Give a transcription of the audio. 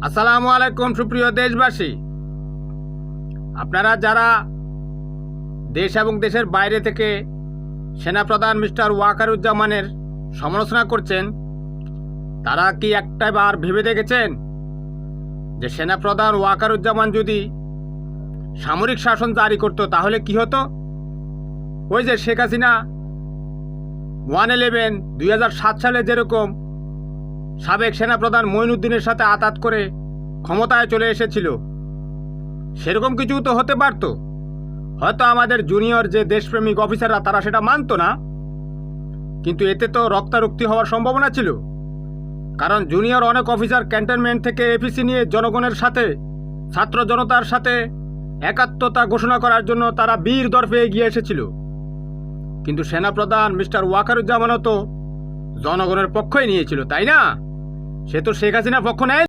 আসসালামু আলাইকুম সুপ্রিয় দেশবাসী, আপনারা যারা দেশ এবং দেশের বাইরে থেকে সেনাপ্রধান মিস্টার ওয়াকারুজ্জামানের সমালোচনা করছেন, তারা কি একটাবার ভেবে দেখেছেন যে সেনাপ্রধান ওয়াকারুজ্জামান যদি সামরিক শাসন জারি করত তাহলে কি হতো? ওই যে শেখ হাসিনা 2007 সালে যেরকম সাবেক সেনাপ্রধান মঈনুদ্দিনের সাথে আঁতাত করে ক্ষমতায় চলে এসেছিল, সেরকম কিছু তো হতে পারত। হয়তো আমাদের জুনিয়র যে দেশপ্রেমিক অফিসাররা তারা সেটা মানত না, কিন্তু এতে তো রক্তারক্তি হওয়ার সম্ভাবনা ছিল। কারণ জুনিয়র অনেক অফিসার ক্যান্টনমেন্ট থেকে এপিসি নিয়ে জনগণের সাথে, ছাত্র জনতার সাথে একাত্মতা ঘোষণা করার জন্য তারা বীর দর্পে এগিয়ে এসেছিল। কিন্তু সেনাপ্রধান মিস্টার ওয়াকারুজ্জামানও তো জনগণের পক্ষই নিয়েছিল, তাই না? সে তো শেখ হাসিনার পক্ষ নেয়।